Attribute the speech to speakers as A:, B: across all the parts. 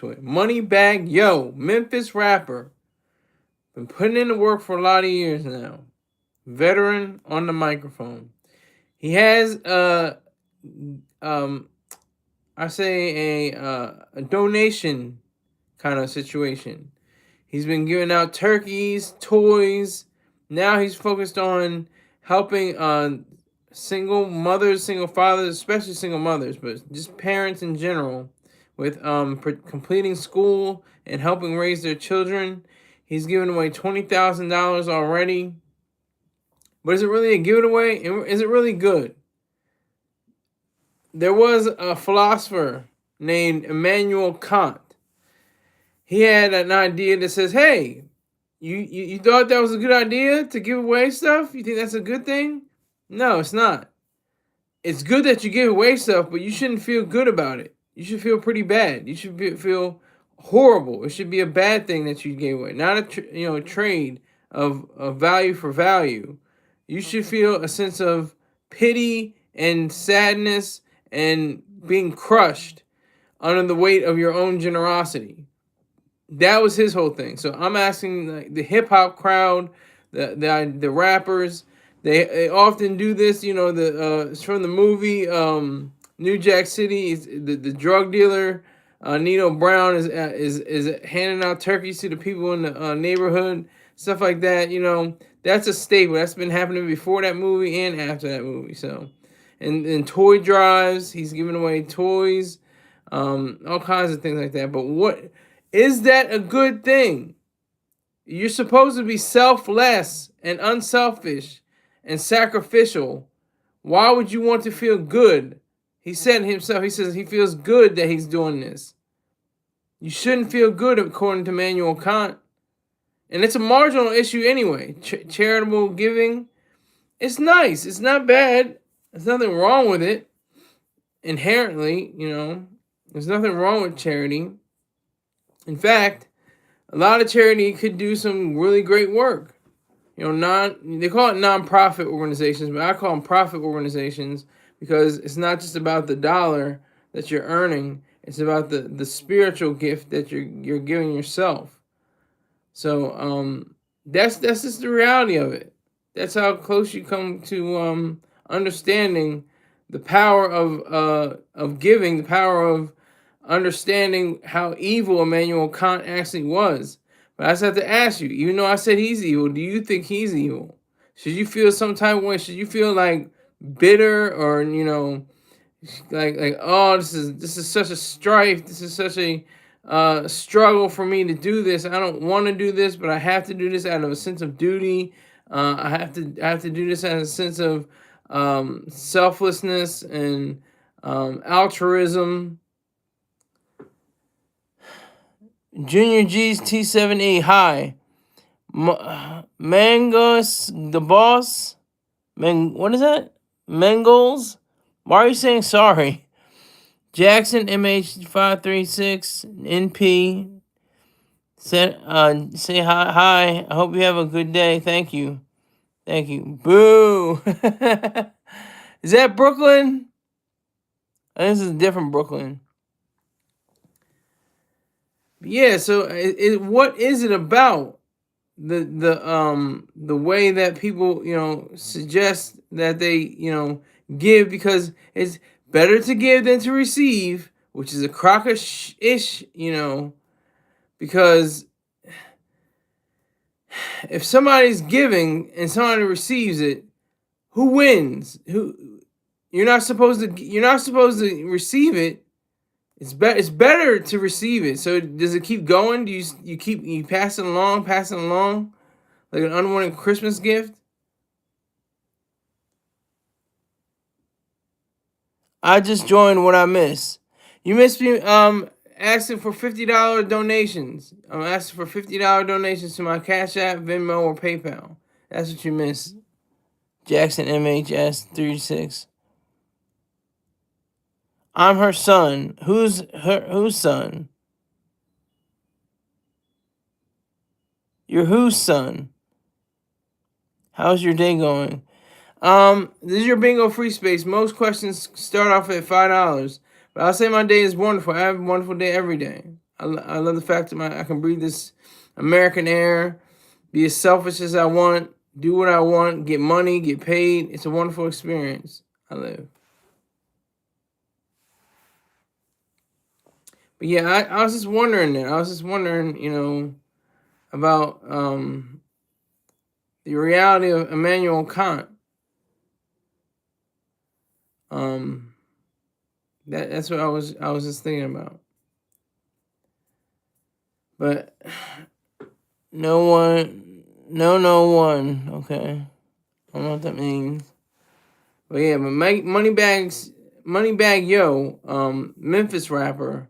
A: Moneybagg Yo, Memphis rapper. Been putting in the work for a lot of years now. Veteran on the microphone. He has um I say a donation kind of situation. He's been giving out turkeys, toys. Now he's focused on helping single mothers, single fathers, especially single mothers, but just parents in general, with completing school and helping raise their children. He's given away $20,000 already. But is it really a giveaway? Is it really good? There was a philosopher named Immanuel Kant. He had an idea that says, hey, you thought that was a good idea to give away stuff? You think that's a good thing? No, it's not. It's good that you give away stuff, but you shouldn't feel good about it. You should feel pretty bad. You should feel horrible. It should be a bad thing that you gave away, not a trade of value for value. You should feel a sense of pity and sadness and being crushed under the weight of your own generosity. That was his whole thing. So I'm asking the hip hop crowd, the rappers. They often do this. It's from the movie New Jack City. The drug dealer Nino Brown is handing out turkeys to the people in the neighborhood, stuff like that. That's a staple. That's been happening before that movie and after that movie. So, and toy drives. He's giving away toys, all kinds of things like that. But what is that a good thing? You're supposed to be selfless and unselfish and sacrificial. Why would you want to feel good? He said himself, he says he feels good that he's doing this. You shouldn't feel good according to Immanuel Kant. And it's a marginal issue anyway. Charitable giving, it's nice. It's not bad. There's nothing wrong with it. Inherently, there's nothing wrong with charity. In fact, a lot of charity could do some really great work. They call it non-profit organizations, but I call them profit organizations because it's not just about the dollar that you're earning. It's about the spiritual gift that you're giving yourself. So that's just the reality of it. That's how close you come to understanding the power of giving, the power of understanding how evil Immanuel Kant actually was. But I just have to ask you, even though I said he's evil, do you think he's evil? Should you feel some type of way? Should you feel like bitter or like oh, this is such a strife, this is such a struggle for me to do this. I don't want to do this, but I have to do this out of a sense of duty. I have to do this out of a sense of selflessness and altruism. Junior G's T7E, hi. Mangos, the boss? What is that? Mangols? Why are you saying sorry? Jackson MH536 NP say hi. I hope you have a good day. Thank you. Boo. Is that Brooklyn? This is a different Brooklyn. Yeah, so what is it about the way that people suggest that they give, because it's better to give than to receive, which is a crock-ish, because if somebody's giving and somebody receives it, who wins? You're not supposed to receive it. It's better to receive it. So does it keep going? Do you pass it along like an unwanted Christmas gift? I just joined. What I miss? You missed me asking for $50 donations. I'm asking for $50 donations to my Cash App, Venmo, or PayPal. That's what you missed. Jackson MHS36. I'm her son. Whose son? You're whose son? How's your day going? This is your bingo free space. Most questions start off at $5. But I'll say my day is wonderful. I have a wonderful day every day. I love the fact that I can breathe this American air, be as selfish as I want, do what I want, get money, get paid. It's a wonderful experience. I live. But yeah, I was just wondering that. I was just wondering, about the reality of Immanuel Kant. Um, that's what I was just thinking about. But no one, no one. Okay, I don't know what that means. But yeah, but Moneybagg Yo, Memphis rapper.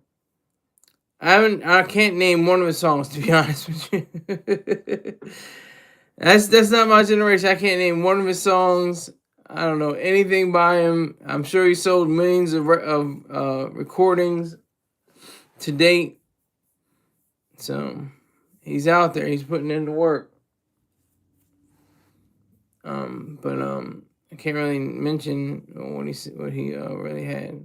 A: I can't name one of his songs, to be honest with you. That's not my generation. I can't name one of his songs. I don't know anything by him. I'm sure he sold millions of recordings to date. So he's out there. He's putting in the work. But I can't really mention what he really had.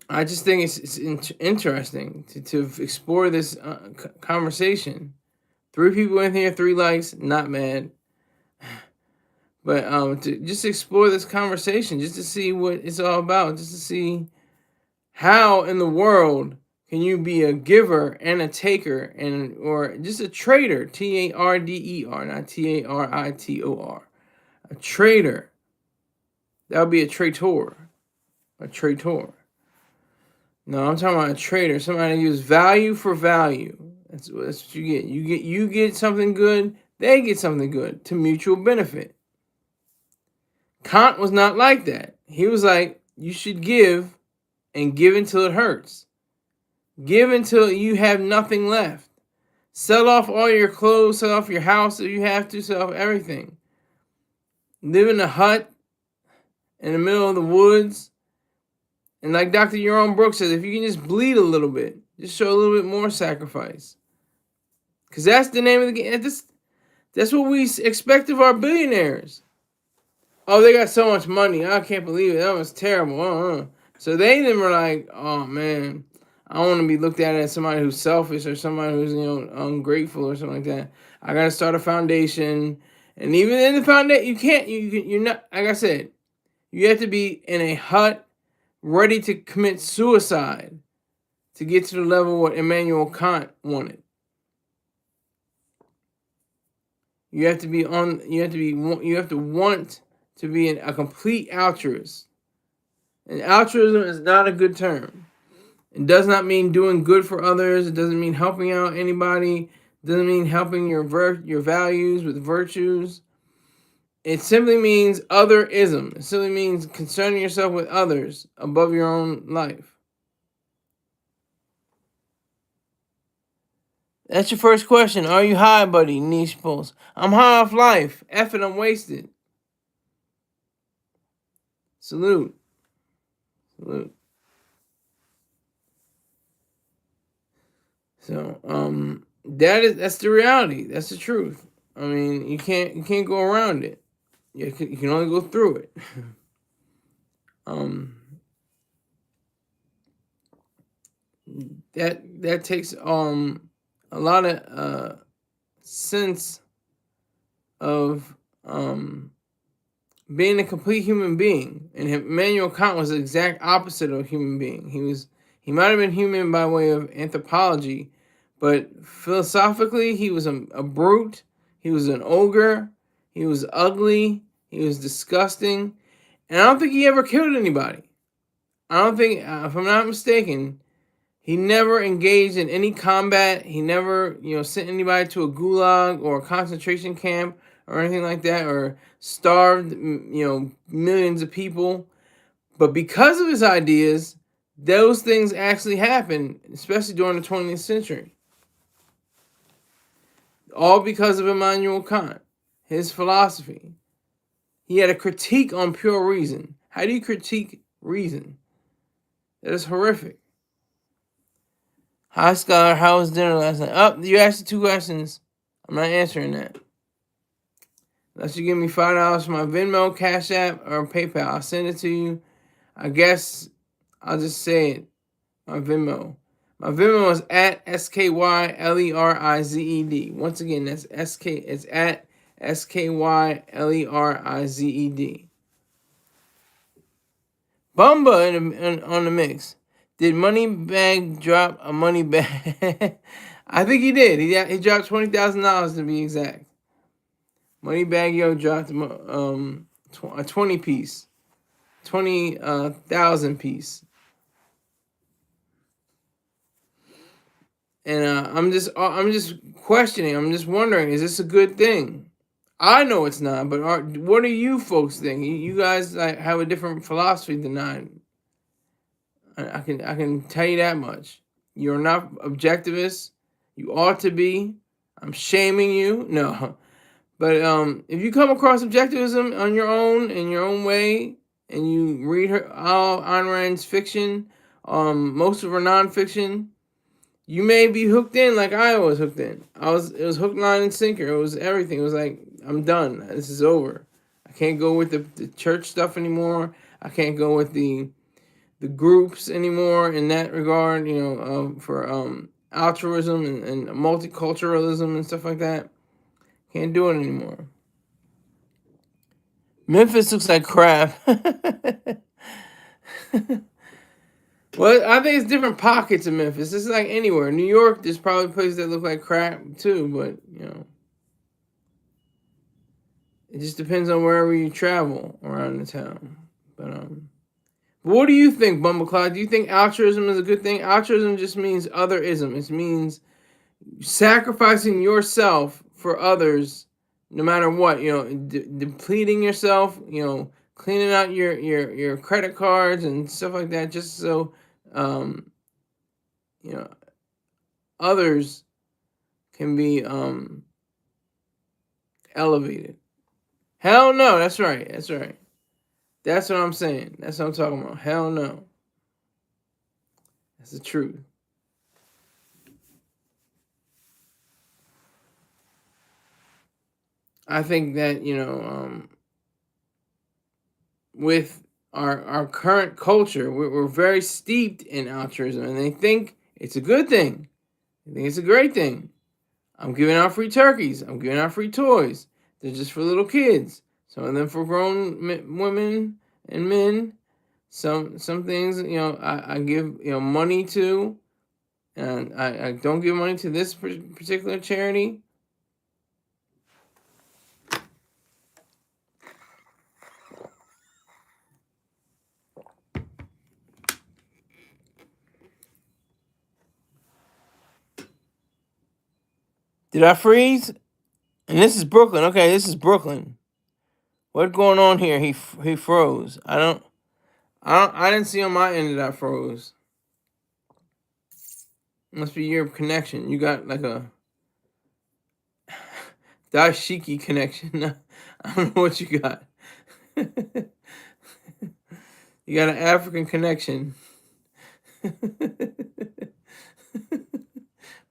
A: I just think it's interesting to explore this conversation. 3 people in here, 3 likes, not mad. But to just explore this conversation, just to see what it's all about, just to see how in the world can you be a giver and a taker or just a trader, TARDER, not TARITOR. A trader. That would be a traitor. A traitor. No, I'm talking about a trader. Somebody who uses value for value. That's what you get. You get something good, they get something good to mutual benefit. Kant was not like that. He was like, you should give and give until it hurts. Give until you have nothing left. Sell off all your clothes, sell off your house if you have to, sell off everything. Live in a hut in the middle of the woods. And like Dr. Jerome Brooks says, if you can just bleed a little bit, just show a little bit more sacrifice. Because that's the name of the game. That's what we expect of our billionaires. Oh, they got so much money. I can't believe it. That was terrible. So they then were like, oh, man, I don't want to be looked at as somebody who's selfish or somebody who's, ungrateful or something like that. I got to start a foundation. And even in the foundation, you're not, like I said, you have to be in a hut ready to commit suicide to get to the level what Immanuel Kant wanted. You have to want to be a complete altruist. And altruism is not a good term. It does not mean doing good for others. It doesn't mean helping out anybody. It doesn't mean helping your values with virtues. It simply means otherism. It simply means concerning yourself with others above your own life. That's your first question. Are you high, buddy? Niche pulse. I'm high off life. F it, I'm wasted. Salute. Salute. So, that's the reality. That's the truth. I mean, you can't go around it. You can only go through it. That takes a lot of sense of being a complete human being. And Immanuel Kant was the exact opposite of a human being. He might have been human by way of anthropology, but philosophically he was a brute. He was an ogre. He was ugly. He was disgusting. And I don't think he ever killed anybody. I don't think, if I'm not mistaken, he never engaged in any combat. He never, sent anybody to a gulag or a concentration camp or anything like that, or starved, millions of people. But because of his ideas, those things actually happened, especially during the 20th century. All because of Immanuel Kant, his philosophy. He had a critique on pure reason. How do you critique reason? That is horrific. Hi, Scholar. How was dinner last night? Oh, you asked 2 questions. I'm not answering that. Unless you give me $5 for my Venmo, Cash App, or PayPal, I'll send it to you. I guess I'll just say it. My Venmo. My Venmo is at SKYLERIZED. Once again, that's SK. It's at SKYLERIZED. Bumba on the mix. Did Moneybagg drop a money bag? I think he did. He dropped $20,000 to be exact. Moneybagg Yo dropped a 20 piece, 20,000 piece. And I'm just questioning. I'm just wondering, is this a good thing? I know it's not, but what do you folks think? You guys have a different philosophy than I. I can tell you that much. You're not objectivist. You ought to be. I'm shaming you. No, but if you come across objectivism on your own in your own way, and you read all Ayn Rand's fiction, most of her nonfiction, you may be hooked in like I was hooked in. It was hook, line, and sinker. It was everything. It was like, I'm done. This is over. I can't go with the church stuff anymore. I can't go with the groups anymore in that regard, for altruism and multiculturalism and stuff like that. Can't do it anymore. Memphis looks like crap. Well, I think it's different pockets of Memphis. It's like anywhere. New York, there's probably places that look like crap too, but it just depends on wherever you travel around the town. But what do you think, Bumbleclaw? Do you think altruism is a good thing? Altruism just means otherism. It means sacrificing yourself for others, no matter what. Depleting yourself. Cleaning out your credit cards and stuff like that, just so others can be elevated. Hell no, that's right. That's right. That's what I'm saying. That's what I'm talking about. Hell no. That's the truth. I think that, with our current culture, we're very steeped in altruism, and they think it's a good thing. They think it's a great thing. I'm giving out free turkeys. I'm giving out free toys. They're just for little kids. Some of them for grown women and men. Some things, I give money to, and I don't give money to this particular charity. Did I freeze? And this is Brooklyn. Okay, this is Brooklyn. What's going on here? He froze. I didn't see on my end that I froze. Must be your connection. You got like a dashiki connection. I don't know what you got. You got an African connection.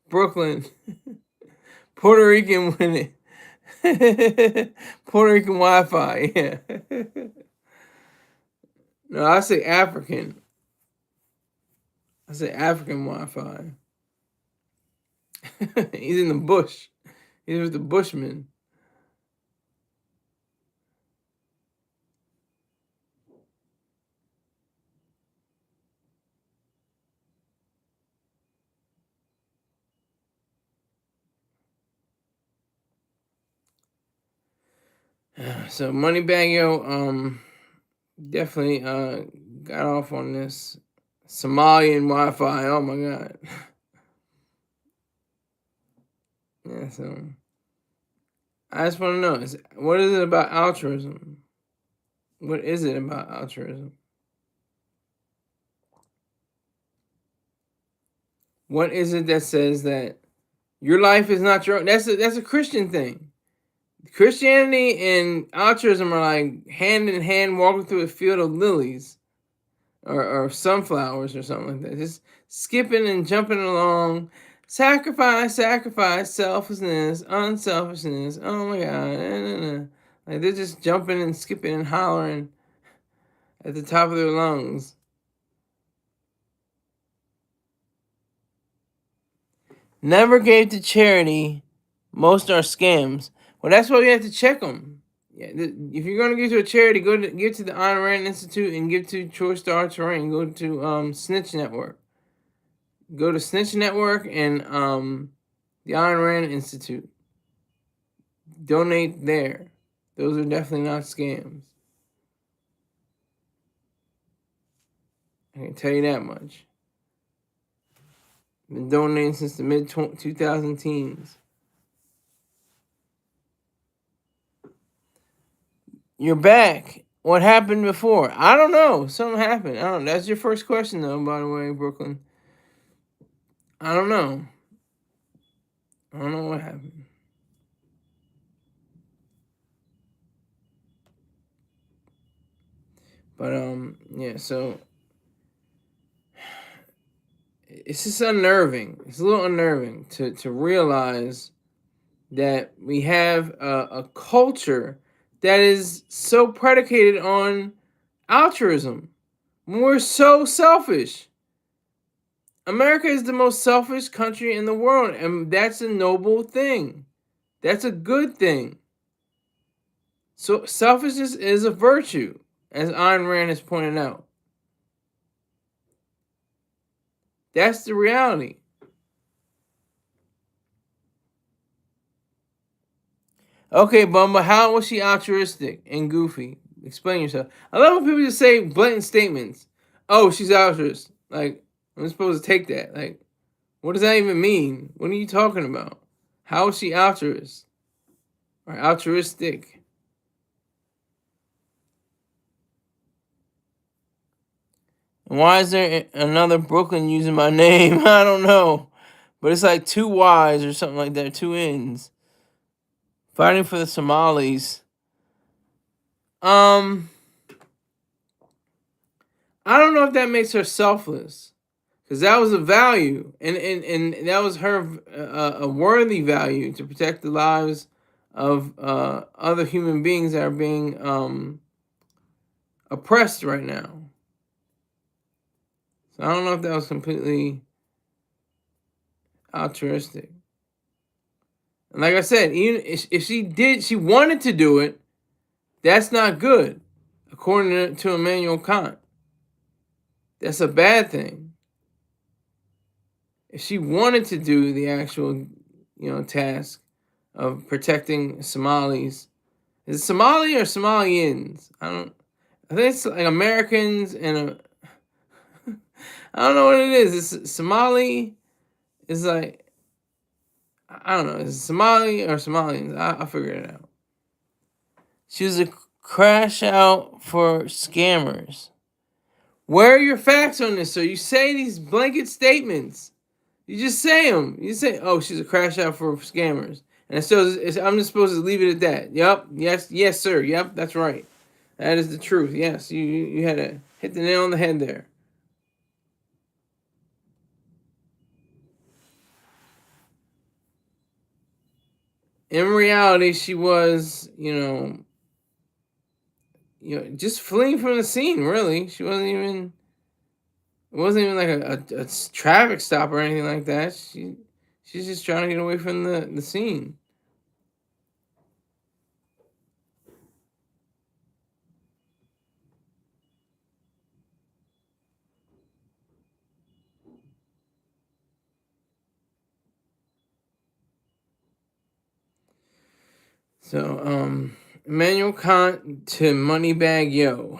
A: Brooklyn. Puerto Rican with it. Puerto Rican Wi-Fi, yeah. No, I say African. I say African Wi-Fi. He's in the bush. He's with the Bushmen. So Moneybagg Yo definitely got off on this Somalian Wi-Fi. Oh my god. Yeah, so I just want to know, what is it about altruism? What is it about altruism? What is it that says that your life is not your own? That's a Christian thing. Christianity and altruism are like hand in hand walking through a field of lilies or sunflowers or something like that. Just skipping and jumping along. Sacrifice, selfishness, unselfishness. Oh my God. Like they're just jumping and skipping and hollering at the top of their lungs. Never gave to charity. Most are scams. Well, that's why we have to check them. Yeah, if you're going to give to a charity, give to the Ayn Rand Institute and give to Choice Star Terrain. Go to Snitch Network. Go to Snitch Network and the Ayn Rand Institute. Donate there. Those are definitely not scams. I can tell you that much. Been donating since the mid 2000 teens. You're back. What happened before? I don't know. Something happened. I don't know. That's your first question, though, by the way, Brooklyn. I don't know. I don't know what happened. But, yeah, so it's just unnerving. It's a little unnerving to realize that we have a culture that is so predicated on altruism. We're so selfish. America is the most selfish country in the world, and that's a noble thing. That's a good thing. So selfishness is a virtue, as Ayn Rand has pointed out. That's the reality. Okay, Bumba, how was she altruistic and goofy? Explain yourself. I love when people just say blatant statements. Oh, she's altruist. Like, I'm supposed to take that. Like, what does that even mean? What are you talking about? How is she altruist? Or altruistic? And why is there another Brooklyn using my name? I don't know. But it's like two Y's or something like that, two N's. Fighting for the Somalis. I don't know if that makes her selfless. Because that was a value. And that was her a worthy value to protect the lives of other human beings that are being oppressed right now. So I don't know if that was completely altruistic. And like I said, even if she wanted to do it, that's not good, according to Immanuel Kant. That's a bad thing. If she wanted to do the actual, task of protecting Somalis, is it Somali or Somalians? I think it's like Americans and I don't know what it is. It's Somali. It's like, I don't know. Is it Somali or Somalians? I'll figure it out. She was a crash out for scammers. Where are your facts on this, sir? You say these blanket statements. You just say them. You say, oh, she's a crash out for scammers. And I'm just supposed to leave it at that. Yep. Yes, sir. Yep, that's right. That is the truth. Yes, you had to hit the nail on the head there. In reality, she was, just fleeing from the scene, really. It wasn't even like a traffic stop or anything like that. She's just trying to get away from the scene. So, Immanuel Kant to Moneybagg Yo.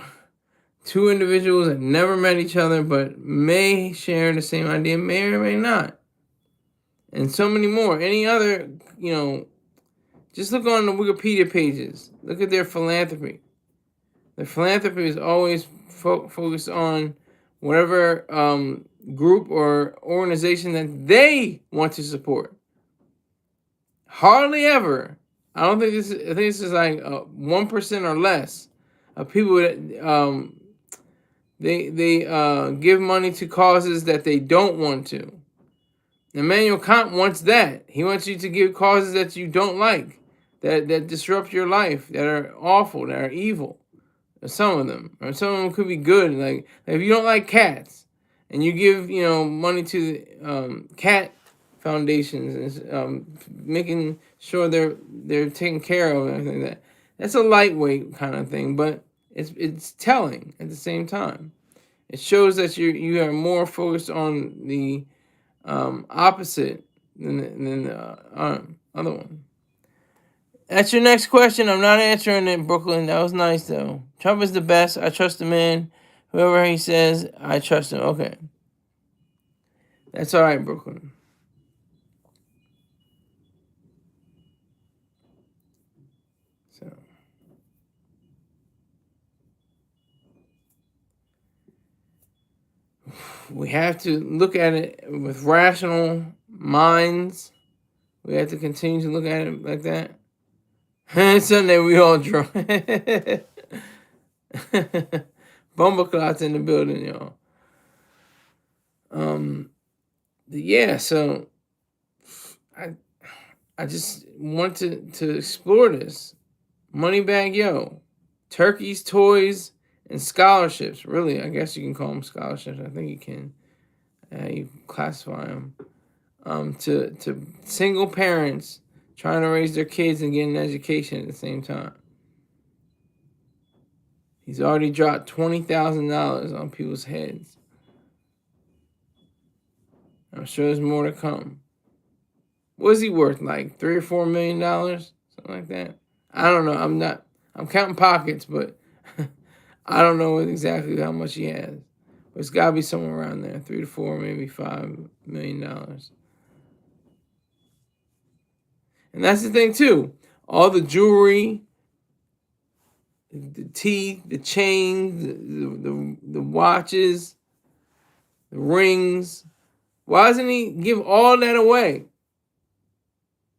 A: Two individuals that never met each other but may share the same idea, may or may not. And so many more. Any other, just look on the Wikipedia pages. Look at their philanthropy. Their philanthropy is always focused on whatever group or organization that they want to support. Hardly ever. I think this is like 1% or less of people that they give money to causes that they don't want to. Immanuel Kant wants that. He wants you to give causes that you don't like, that disrupt your life, that are awful, that are evil. Some of them, or some of them could be good. Like if you don't like cats, and you give money to cat foundations and making sure they're taken care of and everything like that. That's a lightweight kind of thing, but it's telling at the same time. It shows that you are more focused on the opposite than the other one. That's your next question. I'm not answering it, Brooklyn. That was nice though. Trump is the best. I trust the man. Whoever he says, I trust him. Okay. That's all right, Brooklyn. So we have to look at it with rational minds. We have to continue to look at it like that. Sunday we all drunk. Bumbleclots in the building, y'all. Yeah, so I just want to explore this. Moneybagg Yo. Turkeys, toys, and scholarships. Really, I guess you can call them scholarships. I think you can. You can classify them. To single parents trying to raise their kids and get an education at the same time. He's already dropped $20,000 on people's heads. I'm sure there's more to come. What is he worth? Like $3 or $4 million, something like that. I don't know. I'm counting pockets, but I don't know exactly how much he has. But it's got to be somewhere around there, 3 to 4, maybe $5 million. And that's the thing too. All the jewelry, the teeth, the chains, the watches, the rings. Why doesn't he give all that away?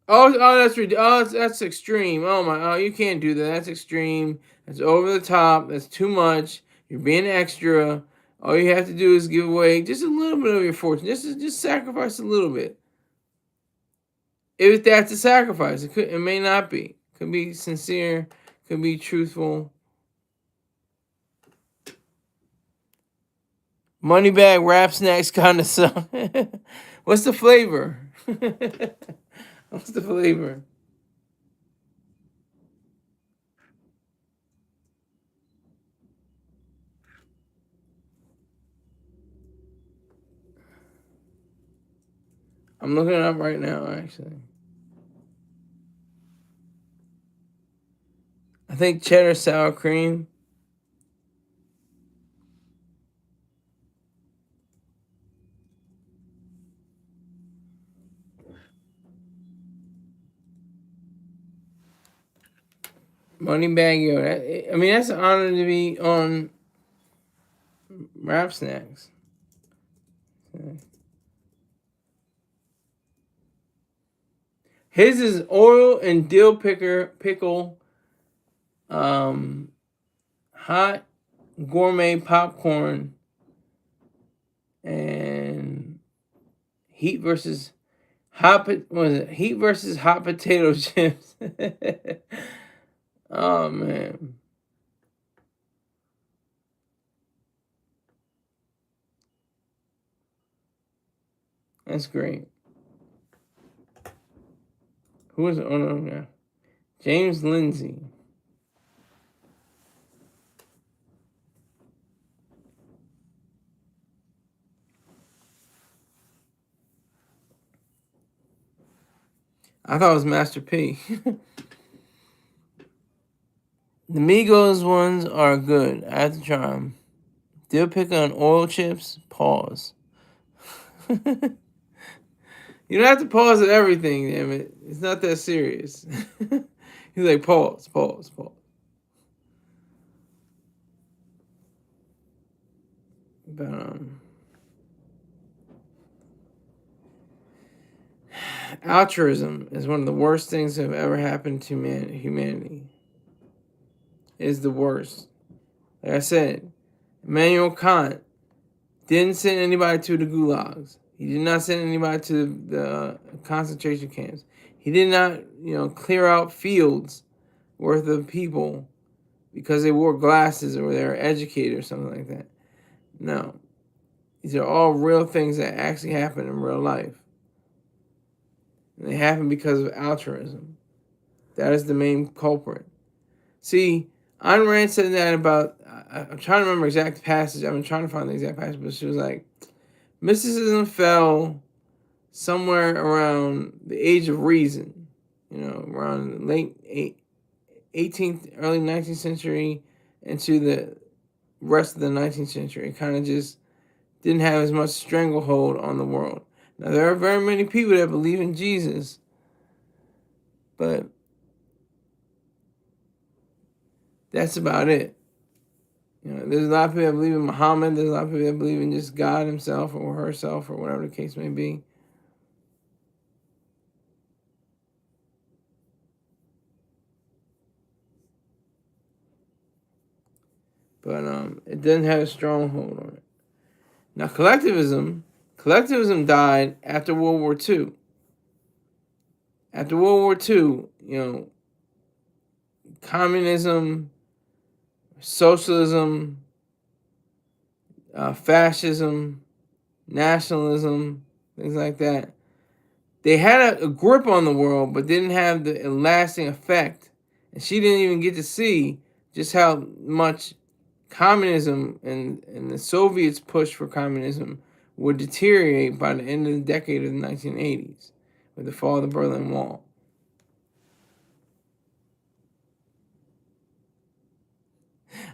A: That's extreme. Oh, you can't do that. That's extreme. That's over the top. That's too much. You're being extra. All you have to do is give away just a little bit of your fortune. Just sacrifice a little bit. If that's a sacrifice, it may not be. Could be sincere. Could be truthful. Moneybagg rap snacks kind of song. What's the flavor? What's the flavor? I'm looking it up right now, actually. I think cheddar sour cream. Moneybagg Yo. I mean, that's an honor to be on Rap Snacks. His is oil and dill pickle, hot gourmet popcorn, and heat versus hot. What was it? Heat versus hot potato chips. Oh man. That's great. Who is the owner of that? James Lindsay. I thought it was Master P. The Migos ones are good. I have to try them. Dill pickle on oil chips. Pause. You don't have to pause at everything, damn it. It's not that serious. He's like, pause. But altruism is one of the worst things that have ever happened to humanity. It is the worst. Like I said, Immanuel Kant didn't send anybody to the gulags. He did not send anybody to the concentration camps. He did not, clear out fields worth of people because they wore glasses or they were educated or something like that. No. These are all real things that actually happen in real life. And they happen because of altruism. That is the main culprit. See, Ayn Rand said that about, I'm trying to remember exact passage. I've been trying to find the exact passage, but she was like, mysticism fell somewhere around the age of reason, around the late 18th, early 19th century into the rest of the 19th century. It kind of just didn't have as much stranglehold on the world. Now, there are very many people that believe in Jesus, but that's about it. There's a lot of people that believe in Muhammad. There's a lot of people that believe in just God himself or herself or whatever the case may be. But it doesn't have a stronghold on it. Now, collectivism died after World War II. After World War II, communism, socialism, fascism, nationalism, things like that. They had a grip on the world, but didn't have the lasting effect. And she didn't even get to see just how much communism and the Soviets' push for communism would deteriorate by the end of the decade of the 1980s with the fall of the Berlin Wall.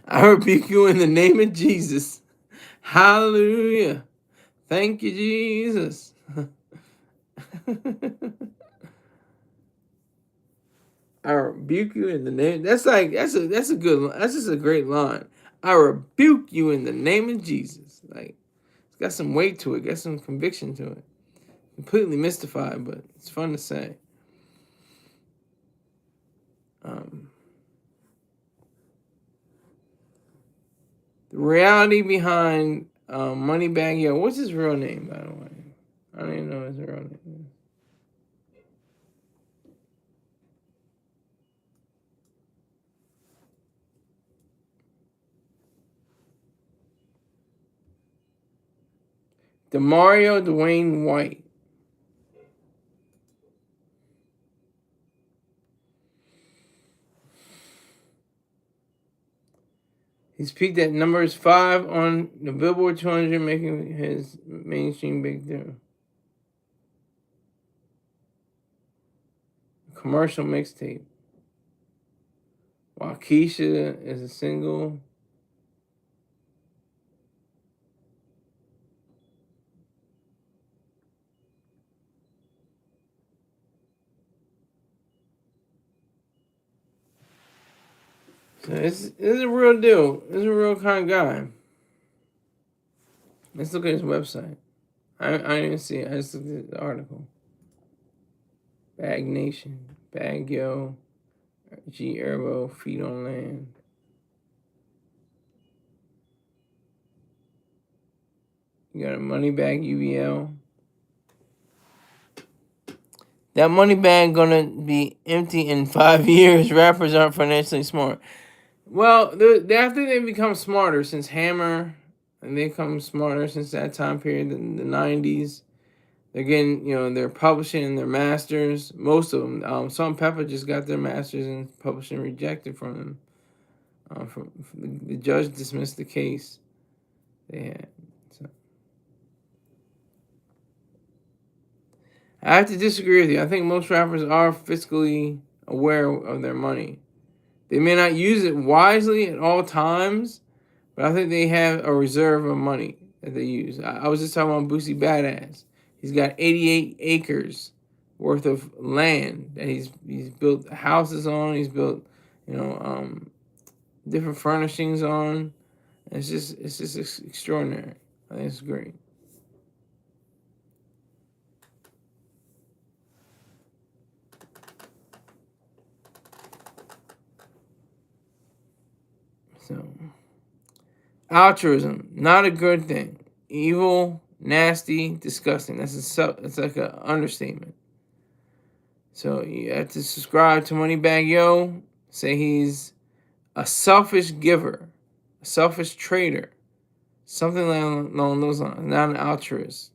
A: I rebuke you in the name of Jesus. Hallelujah. Thank you, Jesus. I rebuke you in the name. That's just a great line. I rebuke you in the name of Jesus. Like, it's got some weight to it, got some conviction to it. Completely mystified, but it's fun to say. The reality behind Moneybagg Yo. What's his real name, by the way? I don't even know his real name. Demario Dwayne White. He's peaked at numbers 5 on the Billboard 200, making his mainstream breakthrough. Commercial mixtape. Waukesha is a single. So this is a real deal. This is a real kind of guy. Let's look at his website. I didn't even see it. I just looked at the article. Bag Nation. Bag Yo. G Herbo. Feet on Land. You got a Moneybagg UBL. That money bag gonna be empty in 5 years. Rappers aren't financially smart. Well, after they become smarter since Hammer, and they become smarter since that time period in the 90s. They're getting, they're publishing their masters. Most of them. Salt and Pepper just got their masters and publishing rejected from them. The judge dismissed the case they had. So. I have to disagree with you. I think most rappers are fiscally aware of their money. They may not use it wisely at all times, but I think they have a reserve of money that they use. I was just talking about Boosie Badass. He's got 88 acres worth of land that he's built houses on. He's built, different furnishings on. It's just extraordinary. I think it's great. So, altruism, not a good thing. Evil, nasty, disgusting. It's like an understatement. So you have to subscribe to Moneybagg Yo. Say he's a selfish giver, a selfish trader, something along those lines. Not an altruist.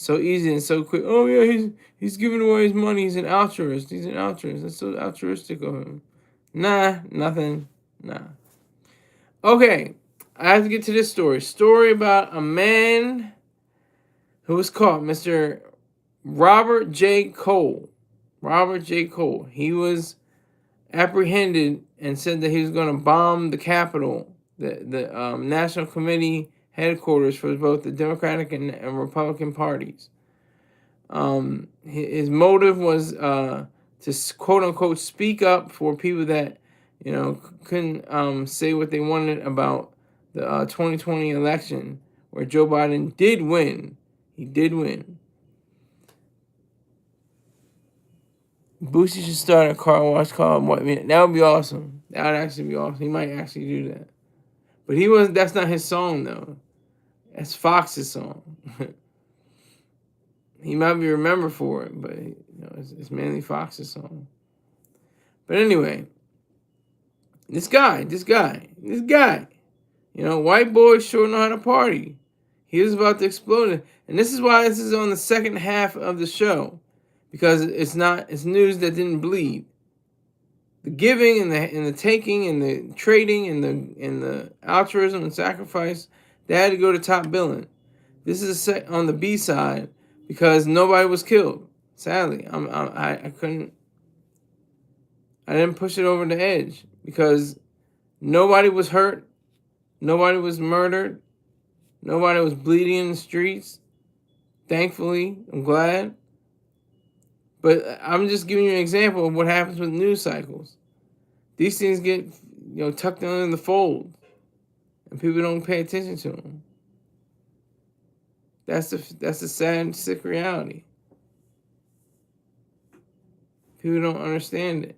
A: So easy and so quick. Oh yeah, he's giving away his money. He's an altruist. He's an altruist. That's so altruistic of him. Nah, nothing. Nah. Okay, I have to get to this story. Story about a man who was caught, Mr. Robert J. Cole. Robert J. Cole. He was apprehended and said that he was going to bomb the Capitol, the National Committee headquarters for both the Democratic and Republican parties. His motive was to quote unquote speak up for people that couldn't say what they wanted about the 2020 election, where Joe Biden did win. He did win. Boosie should start a car wash called White Man. That would be awesome. That would actually be awesome. He might actually do that. But he wasn't. That's not his song though. That's Fox's song. He might be remembered for it, but it's mainly Fox's song. But anyway, this guy, white boys sure know how to party. He was about to explode it. And this is why this is on the second half of the show. Because it's news that didn't bleed. The giving and the taking and the trading and the altruism and sacrifice, they had to go to top billing. This is on the B side because nobody was killed. Sadly, I didn't push it over the edge because nobody was hurt, nobody was murdered, nobody was bleeding in the streets. Thankfully, I'm glad. But I'm just giving you an example of what happens with news cycles. These things get, tucked in the fold, and people don't pay attention to them. That's the sad, sick reality. People don't understand it.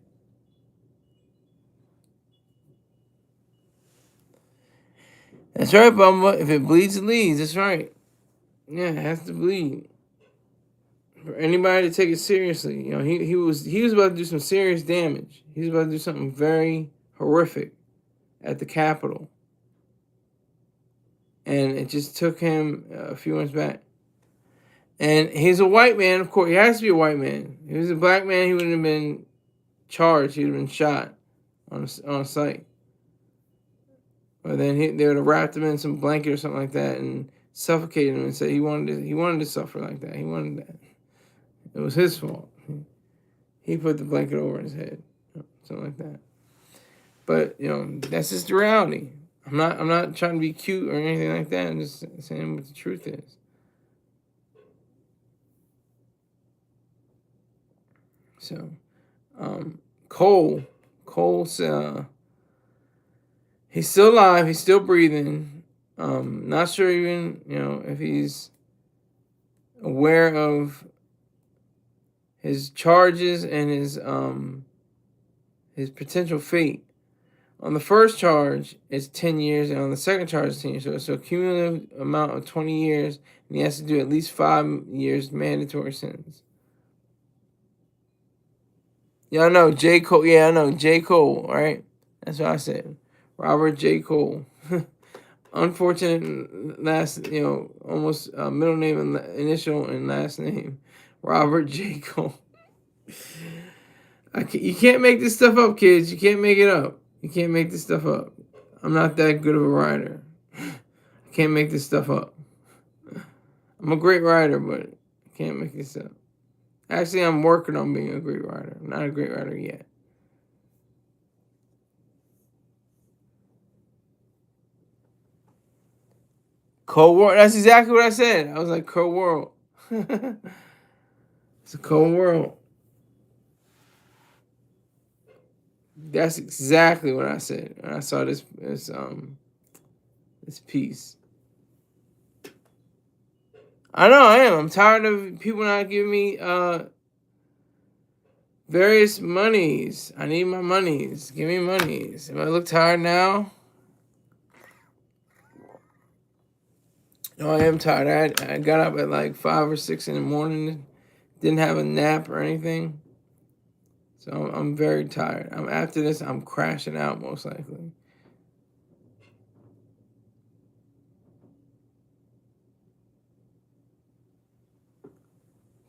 A: That's right, Bumba. If it bleeds, it leads. That's right. Yeah, it has to bleed. For anybody to take it seriously, he was about to do some serious damage. He was about to do something very horrific at the Capitol, and it just took him a few months back. And he's a white man, of course. He has to be a white man. If he was a black man, he wouldn't have been charged. He'd have been shot on site. Or then they would have wrapped him in some blanket or something like that and suffocated him and said he wanted to suffer like that. He wanted that. It was his fault. He put the blanket over his head, something like that. But that's just the reality. I'm not trying to be cute or anything like that. I'm just saying what the truth is. So, Cole's he's still alive. He's still breathing. Not sure even if he's aware of his charges and his potential fate. On the first charge, it's 10 years, and on the second charge, it's 10 years. So a cumulative amount of 20 years, and he has to do at least 5 years mandatory sentence. Yeah, I know, J. Cole. Yeah, I know, J. Cole, all right? That's what I said. Robert J. Cole. Unfortunate last, almost middle name and initial and last name. Robert J. Cole. You can't make this stuff up, kids. You can't make it up. You can't make this stuff up. I'm not that good of a writer. I can't make this stuff up. I'm a great writer, but I can't make this up. Actually, I'm working on being a great writer. I'm not a great writer yet. Cold War. That's exactly what I said. I was like, cold world. It's a cold world. That's exactly what I said when I saw this piece. I know I am. I'm tired of people not giving me various monies. I need my monies. Give me monies. Am I look tired now? No, I am tired. I got up at like 5 or 6 in the morning. Didn't have a nap or anything. So I'm very tired. After this, I'm crashing out most likely.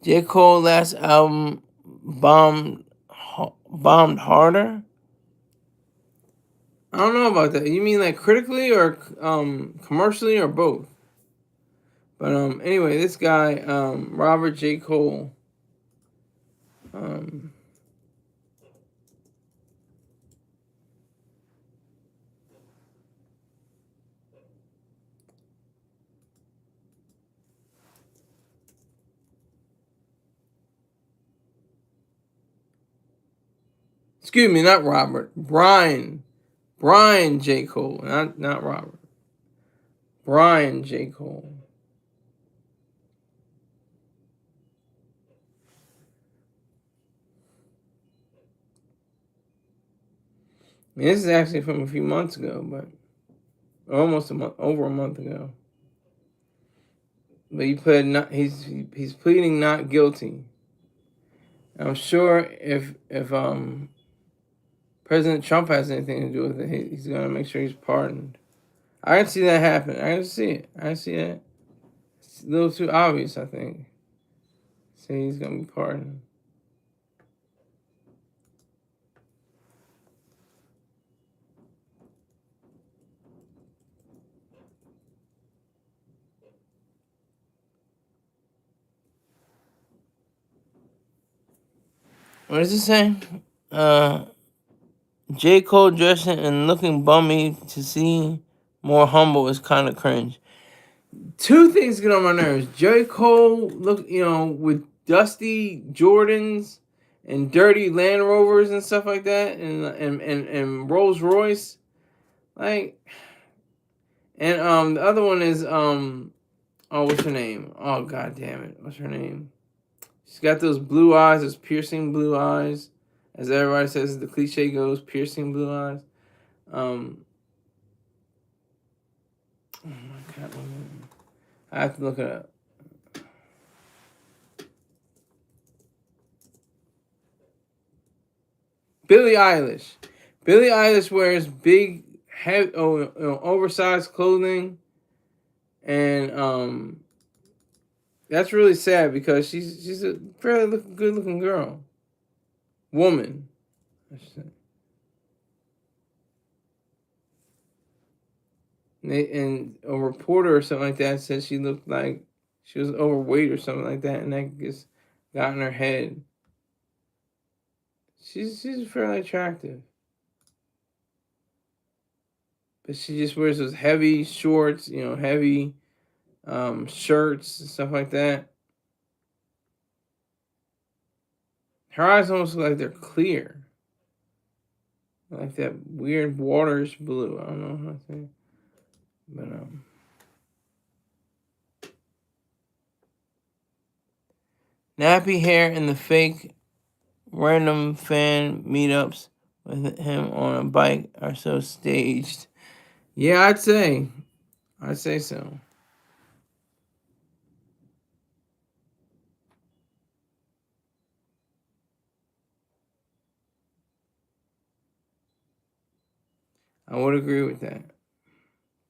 A: J. Cole last album bombed harder. I don't know about that. You mean like critically or commercially or both? But anyway, this guy Robert J. Cole um excuse me, not Robert. Brian J. Cole, not Robert. Brian J. Cole. I mean, this is actually from a few months ago, but almost a month, over a month ago. But he pled not. He's pleading not guilty. I'm sure if President Trump has anything to do with it, he's gonna make sure he's pardoned. I can see that happen. I can see it. I can see that. It's a little too obvious, I think. Say he's gonna be pardoned. What does it say? J. Cole dressing and looking bummy to see more humble is kind of cringe. Two things get on my nerves. J. Cole look, with dusty Jordans and dirty Land Rovers and stuff like that, and Rolls Royce, like, and the other one is what's her name? Oh, god damn it, what's her name? She's got those blue eyes, those piercing blue eyes, as everybody says, the cliche goes, piercing blue eyes. Oh my god, I have to look it up. Billie Eilish. Billie Eilish wears big, heavy, oversized clothing, and that's really sad because she's a fairly good looking girl, woman, I should say. And a reporter or something like that said she looked like she was overweight or something like that, and that just got in her head. She's fairly attractive, but she just wears those heavy shorts, heavy shirts and stuff like that. Her eyes almost look like they're clear, like that weird waterish blue. I don't know how to say it. But nappy hair and the fake random fan meetups with him on a bike are so staged. Yeah, I'd say so. I would agree with that.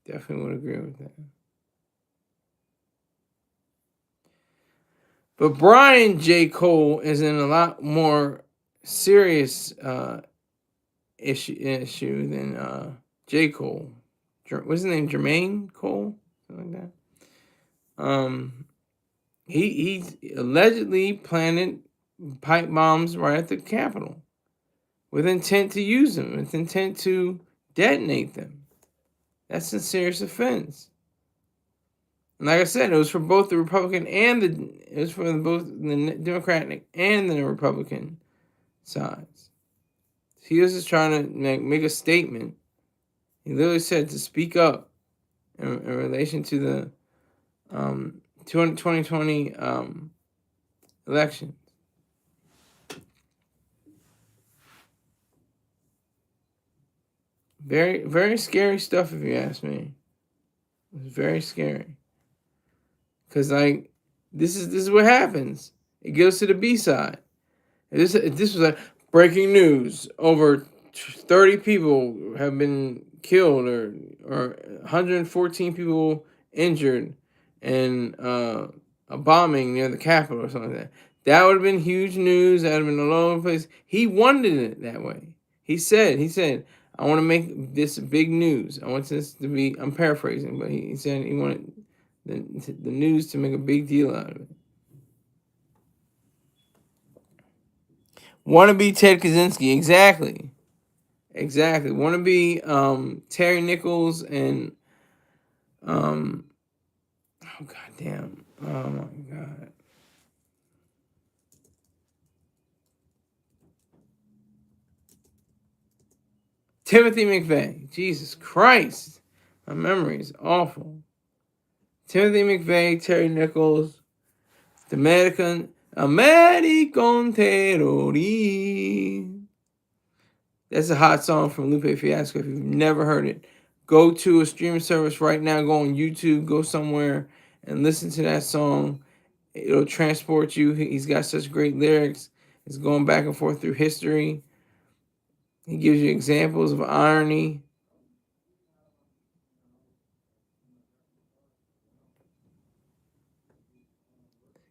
A: Definitely would agree with that. But Brian J. Cole is in a lot more serious issue than J. Cole. What's his name? Jermaine Cole? Something like that. He allegedly planted pipe bombs right at the Capitol with intent to use them, with intent to detonate them. That's a serious offense. And like I said, it was for both the Republican and it was for both the Democratic and the Republican sides. He was just trying to make a statement. He literally said to speak up in relation to the 2020 election. Very, very scary stuff, if you ask me. It's very scary. Because, this is what happens. It goes to the B side. This was like breaking news. Over 30 people have been killed, or 114 people injured, and a bombing near the Capitol or something like that. That would have been huge news. That would have been all over the place. He wanted it that way. He said, I want to make this big news. I want this to be, I'm paraphrasing, but he said he wanted the news to make a big deal out of it. Want to be Ted Kaczynski. Exactly. Want to be Terry Nichols and, oh, goddamn. Oh, my God. Timothy McVeigh. Jesus Christ. My memory is awful. Timothy McVeigh, Terry Nichols, American Terrorist. That's a hot song from Lupe Fiasco. If you've never heard it, go to a streaming service right now. Go on YouTube. Go somewhere and listen to that song. It'll transport you. He's got such great lyrics. It's going back and forth through history. He gives you examples of irony.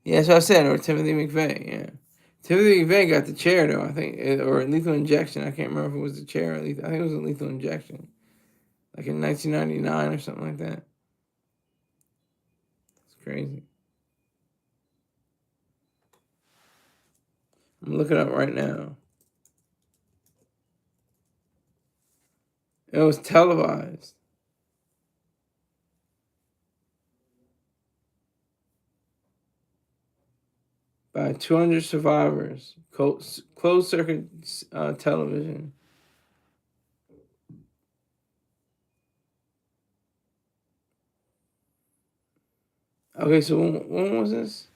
A: Yeah, that's what I said. Or Timothy McVeigh. Yeah. Timothy McVeigh got the chair, though, I think. Or lethal injection. I can't remember if it was the chair or lethal. I think it was a lethal injection. Like in 1999 or something like that. It's crazy. I'm looking up right now. It was televised. By 200 survivors. Closed circuit television. Okay, so when was this?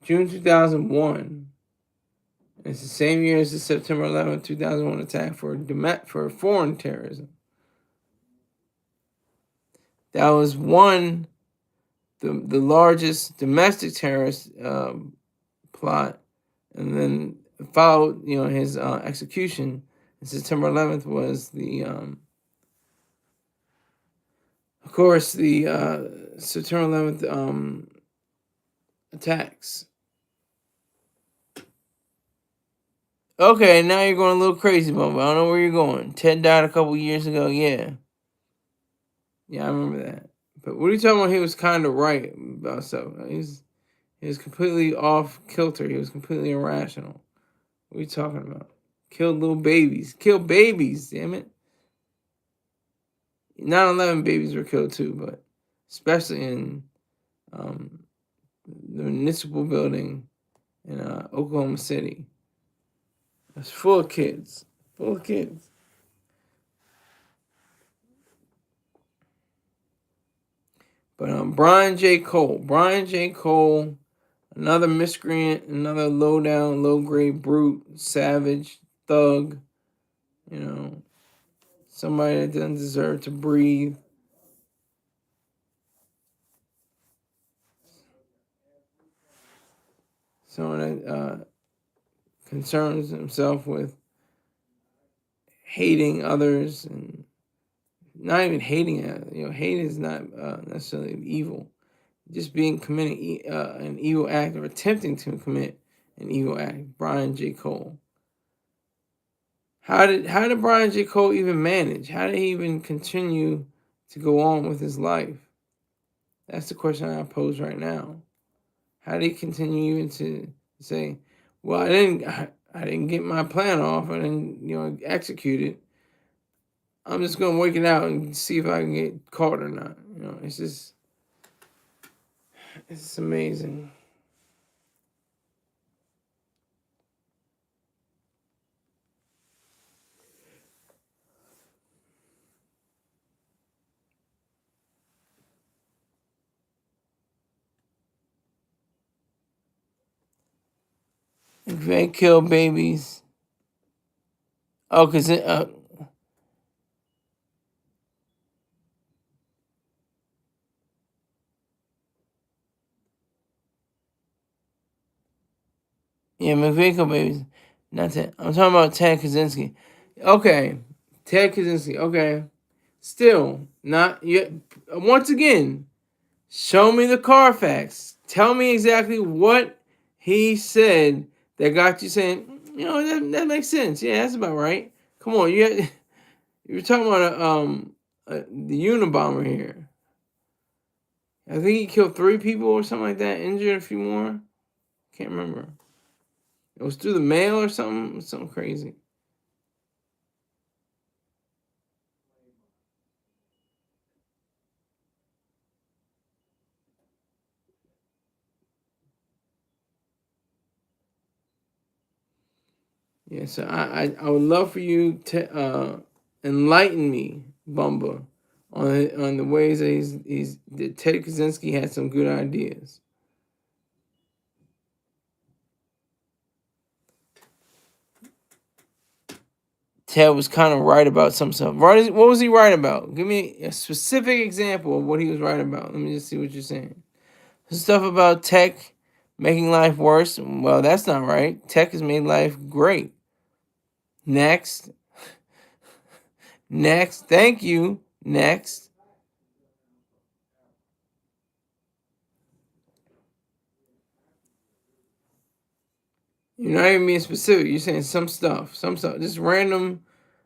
A: June 2001. It's the same year as the September 11th, 2001 attack for foreign terrorism. That was the largest domestic terrorist plot, and then followed, his execution. And September 11th was the, of course, the September 11th attacks. Okay, now you're going a little crazy, Bubba. I don't know where you're going. Ted died a couple years ago. Yeah, I remember that. But what are you talking about? He was kind of right about stuff. He was completely off kilter. He was completely irrational. What are you talking about? Killed little babies. Killed babies, damn it. 9/11 babies were killed too, but especially in the municipal building in Oklahoma City. It's full of kids. Full of kids. But Brian J. Cole, another miscreant, another low down, low grade brute, savage, thug, somebody that doesn't deserve to breathe. Someone that concerns himself with hating others and not even hating it. Hate is not necessarily evil. Just committing an evil act or attempting to commit an evil act. Brian J. Cole. How did Brian J. Cole even manage? How did he even continue to go on with his life? That's the question I pose right now. How did he continue even to say, "Well, I didn't get my plan off. I didn't, execute it. I'm just gonna work it out and see if I can get caught or not." It's just amazing. If they kill babies, oh, cause yeah, McVeigh killed babies. Not Ted. I'm talking about Ted Kaczynski. Okay, Ted Kaczynski. Okay, Still, not yet. Once again, show me the Carfax. Tell me exactly what he said that got you saying, that makes sense. Yeah, that's about right. Come on, you're talking about the Unabomber here. I think he killed 3 people or something like that, injured a few more. Can't remember. It was through the mail or something crazy. Yeah, so I would love for you to enlighten me, Bumba, on the ways that that Ted Kaczynski had some good ideas. Ted was kind of right about some stuff. What was he right about? Give me a specific example of what he was right about. Let me just see what you're saying. Stuff about tech making life worse. Well, that's not right. Tech has made life great. Next. Next. Thank you. Next. You're not even being specific. You're saying some stuff. Some stuff. Just random.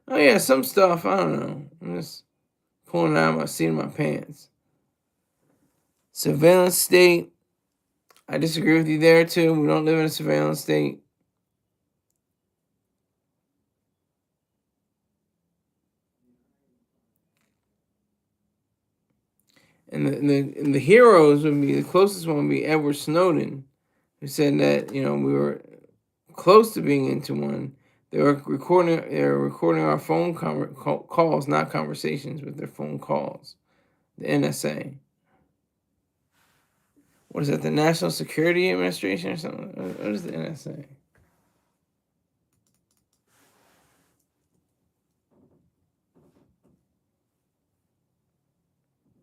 A: Oh, yeah, some stuff. I don't know. I'm just pulling it out of my seat in my pants. Surveillance state. I disagree with you there, too. We don't live in a surveillance state. And the heroes would be, the closest one would be Edward Snowden, who said that, we were close to being into one. They were recording our phone calls, not conversations, but their phone calls. The NSA. What is that? The National Security Administration or something? What is the NSA?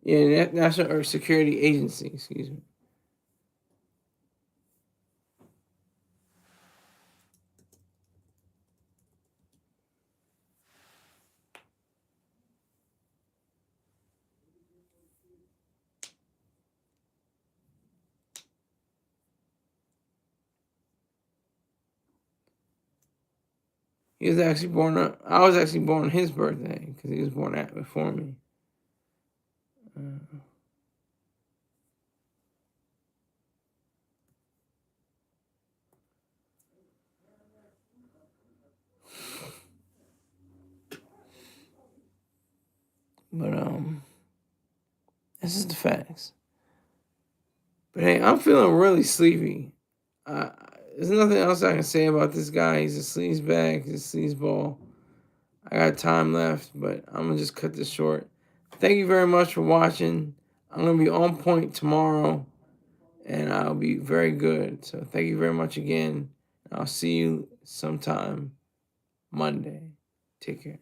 A: Yeah, National Security Agency. Excuse me. He was actually born. I was actually born on his birthday because he was born before me. But this is the facts. But hey, I'm feeling really sleepy. There's nothing else I can say about this guy. He's a sleazebag. He's a sleazeball. I got time left, but I'm gonna just cut this short. Thank you very much for watching. I'm gonna be on point tomorrow, and I'll be very good. So thank you very much again. I'll see you sometime Monday. Take care.